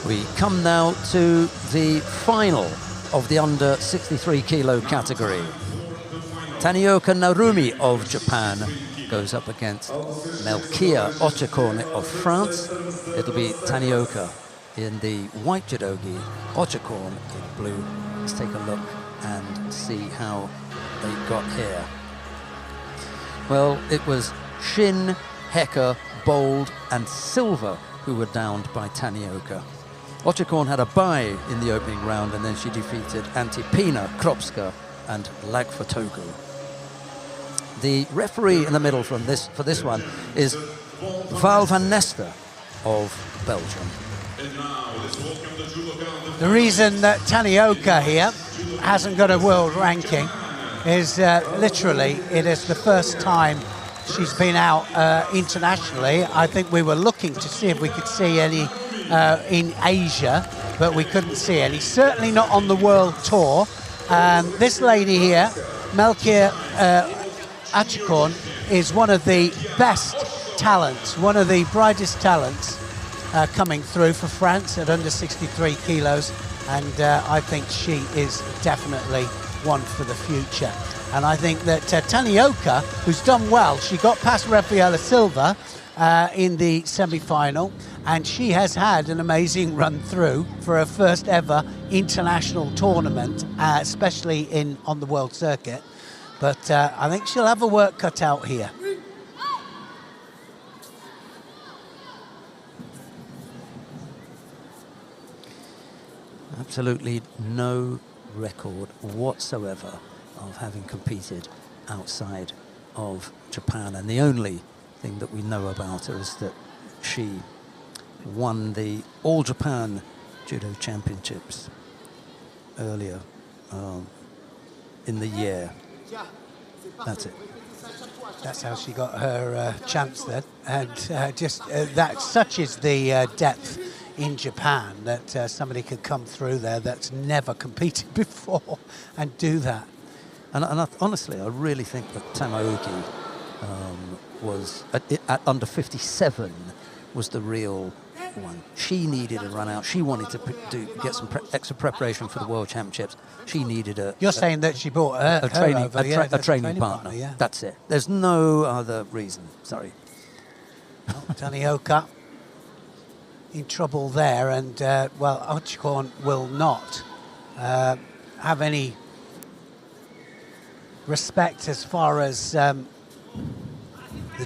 We come now to the final of the under 63 kilo category. Tanioka Narimi of Japan goes up against Melkia Auchecorne of France. It'll be Tanioka in the white judogi, Auchecorne in blue. Let's take a look and see how they got here. Well, it was Shin, Hecker, Bold and Silva who were downed by Tanioka. Auchecorne had a bye in the opening round, and then she defeated Antipina, Kropska and Lagfatogu. The referee in the middle for this one is Val van Nester of Belgium. The reason that Tanioka here hasn't got a world ranking is literally it is the first time she's been out internationally. I think we were looking to see if we could see any in Asia, but we couldn't see any. Certainly not on the world tour. This lady here, Melkia Auchecorne, is one of the best talents, one of the brightest talents coming through for France at under 63 kilos, and I think she is definitely one for the future. And I think that Tanioka, who's done well, she got past Rafaela Silva in the semi-final, and she has had an amazing run through for her first ever international tournament, especially on the world circuit. But I think she'll have her work cut out here. Absolutely no record whatsoever of having competed outside of Japan, and the only thing that we know about her is that she won the All Japan Judo Championships earlier in the year. That's it. That's how she got her chance then, and that such is the depth in Japan that somebody could come through there that's never competed before and do that. And honestly, I really think that Tamaoki was at under 57 was the real one. She needed a run out. She wanted to get some extra preparation for the World Championships. She needed You're saying that she brought a training partner. Yeah. That's it. There's no other reason. Sorry. Well, Tanioka in trouble there, and well, Auchecorne will not have any respect as far as the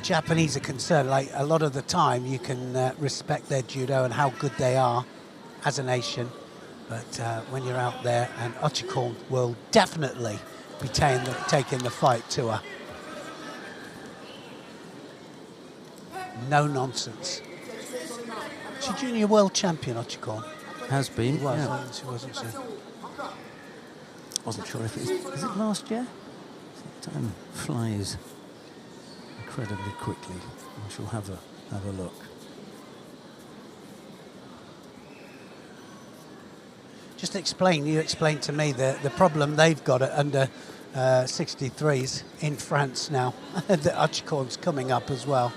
Japanese are concerned. Like, a lot of the time you can respect their judo and how good they are as a nation, but when you're out there, and Auchecorne will definitely be taking the fight to her. No nonsense. She's junior world champion, Auchecorne. Has been. She was, yeah. she wasn't she? Wasn't sure if it was it last year? Time flies incredibly quickly. We shall have a look. Just you explained to me the problem they've got at under 63s in France now. The Auchecorne's coming up as well.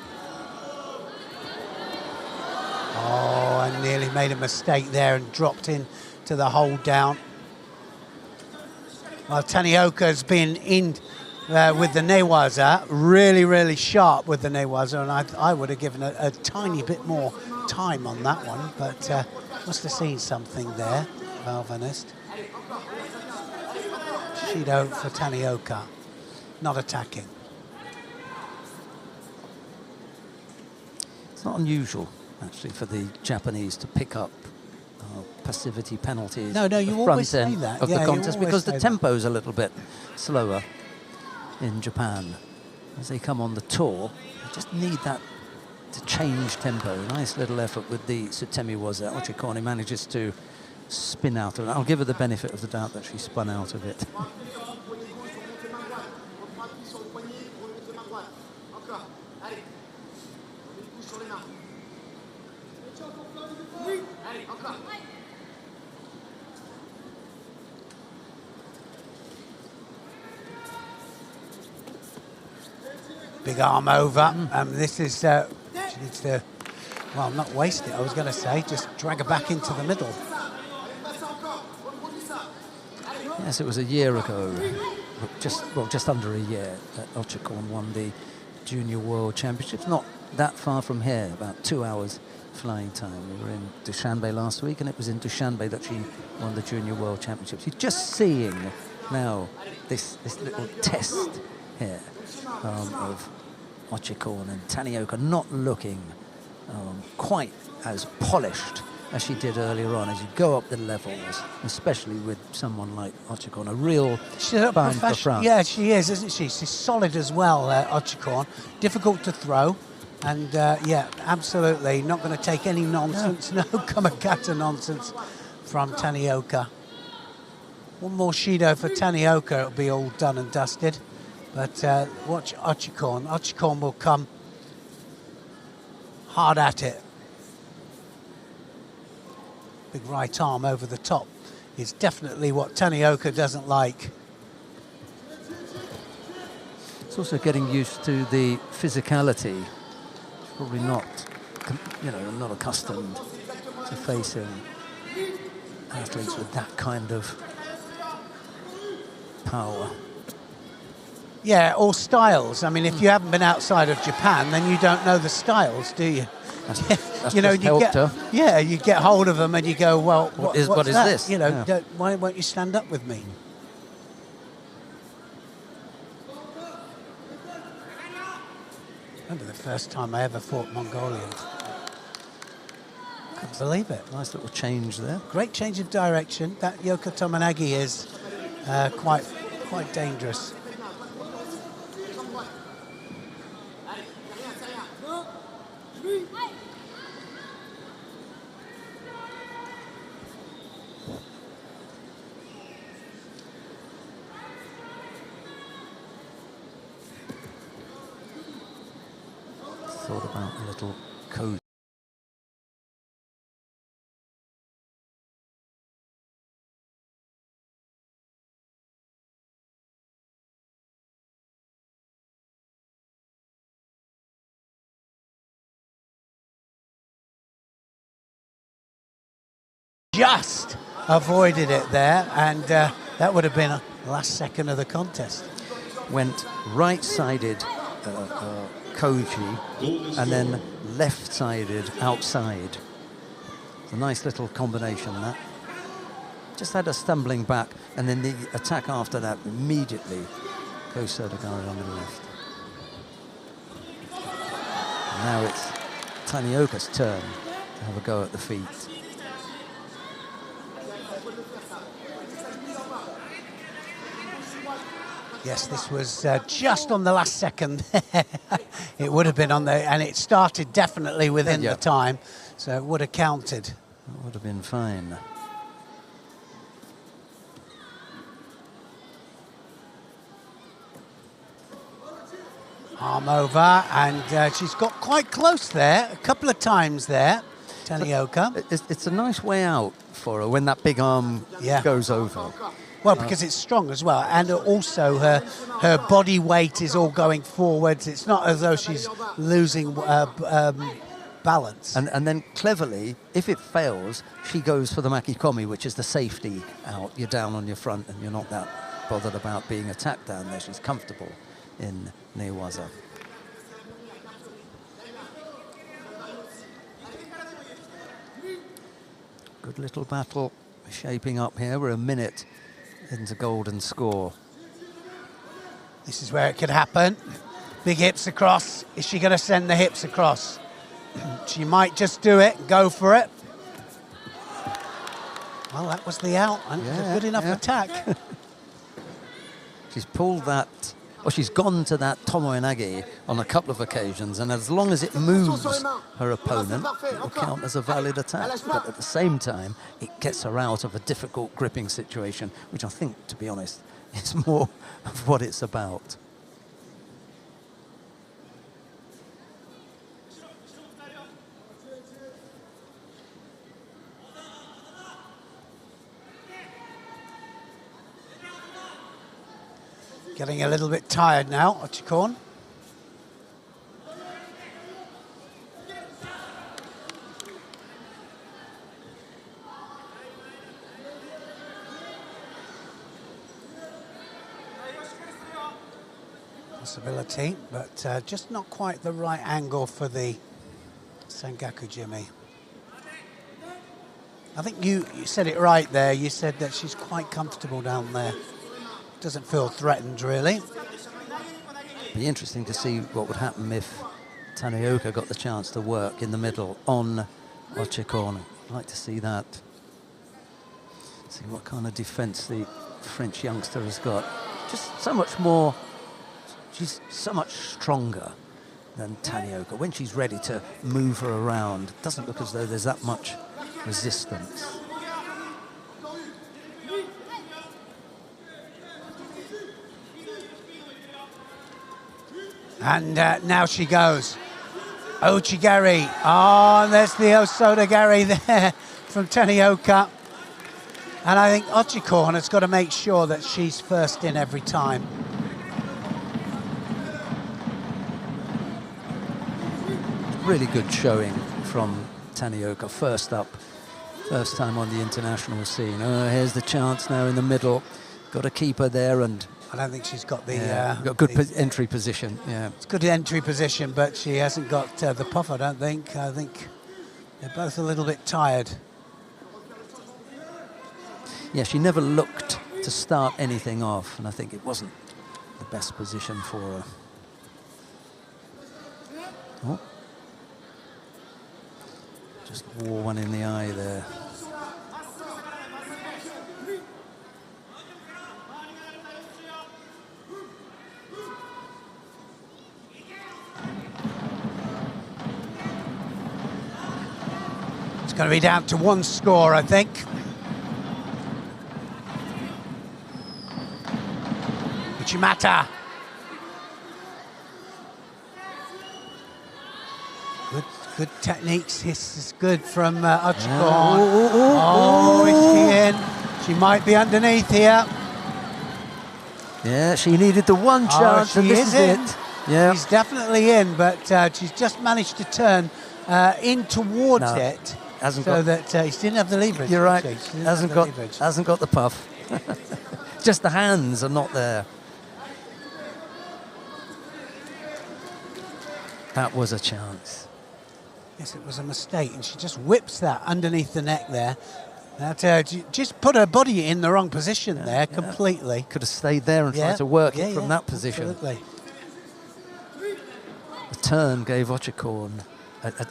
Oh, I nearly made a mistake there and dropped into the hold down. Well, Tanioka has been in with the newaza, really sharp with the newaza, and I would have given a tiny bit more time on that one, but must have seen something there, Val van Nester. Judo for Tanioka, not attacking. It's not unusual, actually, for the Japanese to pick up passivity penalties. No, you always say that. Of the contest, because the tempo's a little bit slower in Japan. As they come on the tour, they just need that to change tempo. Nice little effort with the Sutemi waza. Auchecorne manages to spin out of it. I'll give her the benefit of the doubt that she spun out of it. Big arm over. This is she needs to Well, not waste it, I was going to say, just drag her back into the middle. Yes, it was a year ago, just under a year, that Auchecorne won the Junior World Championships. Not that far from here, about 2 hours flying time. We were in Dushanbe last week, and it was in Dushanbe that she won the Junior World Championships. You're just seeing now this little test here of Auchecorne and Tanioka not looking quite as polished as she did earlier on. As you go up the levels, especially with someone like Auchecorne, a real bang for France. Yeah, she is, isn't she? She's solid as well, Auchecorne. Difficult to throw. And yeah, absolutely not going to take any nonsense, no kamikata nonsense from Tanioka. One more Shido for Tanioka, it'll be all done and dusted. But watch Auchecorne. Auchecorne will come hard at it. Big right arm over the top is definitely what Tanioka doesn't like. It's also getting used to the physicality. Probably not, not accustomed to facing athletes with that kind of power. Yeah, or styles. I mean, if you haven't been outside of Japan, then you don't know the styles, do you? That's you know, you you get hold of them and you go, well, what is that? this? You know, why won't you stand up with me? Remember the first time I ever fought Mongolians. Couldn't believe it. Nice little change there. Great change of direction. That Yoko Tomonagi is quite dangerous. Thought about a little code. Just avoided it there, and that would have been a last second of the contest. Went right-sided Koji and then left-sided outside. It's a nice little combination, that. Just had a stumbling back, and then the attack after that immediately goes Sodagari on the left. And now it's Tanioka's turn to have a go at the feet. Yes, this was just on the last second. It would have been on there, and it started definitely within the time, so it would have counted. That would have been fine. Arm over, and she's got quite close there, a couple of times there, Tanioka. It's a nice way out for her when that big arm goes over. Well, because it's strong as well, and also her body weight is all going forwards. It's not as though she's losing balance. And then cleverly, if it fails, she goes for the makikomi, which is the safety out. You're down on your front, and you're not that bothered about being attacked down there. She's comfortable in Newaza. Good little battle shaping up here. We're a minute into golden score. This is where it could happen. Big hips across. Is she going to send the hips across? She might just do it, go for it. Well, that was the out, and it was a good enough attack. She's pulled that, or she's gone to that tomoe-nage on a couple of occasions, and as long as it moves her opponent, it will count as a valid attack. But at the same time, it gets her out of a difficult gripping situation, which I think, to be honest, is more of what it's about. Getting a little bit tired now, Auchecorne. possibility, but just not quite the right angle for the Sengaku Jimmy. I think you said it right there. You said that she's quite comfortable down there. Doesn't feel threatened, really. Be interesting to see what would happen if Tanioka got the chance to work in the middle on Auchecorne. I'd like to see that. See what kind of defence the French youngster has got. Just so much more, she's so much stronger than Tanioka. When she's ready to move her around, it doesn't look as though there's that much resistance. And now she goes. Ochigari. Oh, and there's the Osodagari there from Tanioka. And I think Auchecorne has got to make sure that she's first in every time. Really good showing from Tanioka, first up, first time on the international scene. Oh, here's the chance now in the middle. Got to keep her there, and I don't think she's got the... got good entry position, yeah. It's good entry position, but she hasn't got the puff, I don't think. I think they're both a little bit tired. Yeah, she never looked to start anything off, and I think it wasn't the best position for her. Oh. Just wore one in the eye there. It's going to be down to one score, I think. Uchimata. Good techniques. This is good from Auchecorne. Oh, is she in? She might be underneath here. Yeah, she needed the one chance, and this is it. Yeah, she's definitely in, but she's just managed to turn in towards it, so that she didn't have the leverage. You're right. Hasn't got the puff. Just the hands are not there. That was a chance. Yes, it was a mistake, and she just whips that underneath the neck there. That just put her body in the wrong position there completely. Could have stayed there and tried to work it from that position. Absolutely. The turn gave Auchecorne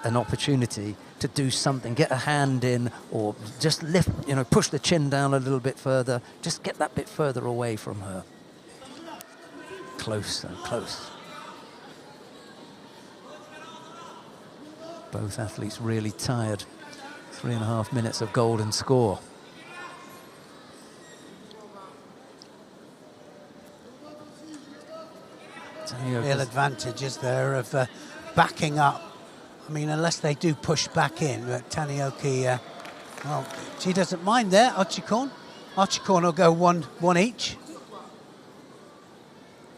an opportunity to do something, get a hand in, or just lift, push the chin down a little bit further, just get that bit further away from her. Close and close. Both athletes really tired. 3.5 minutes of golden score. Real advantage is there of backing up. I mean, unless they do push back in, but Tanioka, well, she doesn't mind there. Auchecorne will go one each.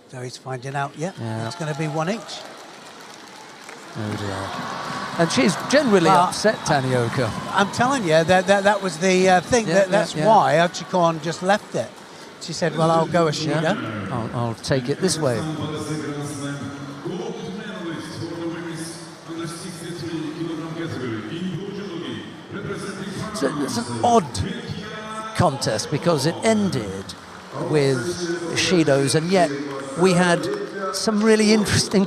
So he's finding out, it's going to be one each. Oh dear. And she's generally upset, Tanioka. I'm telling you, that was the thing. That's why Auchecorne just left it. She said, well, I'll go a shooter. Yeah. I'll take it this way. So it's an odd contest because it ended with Shido's, and yet we had some really interesting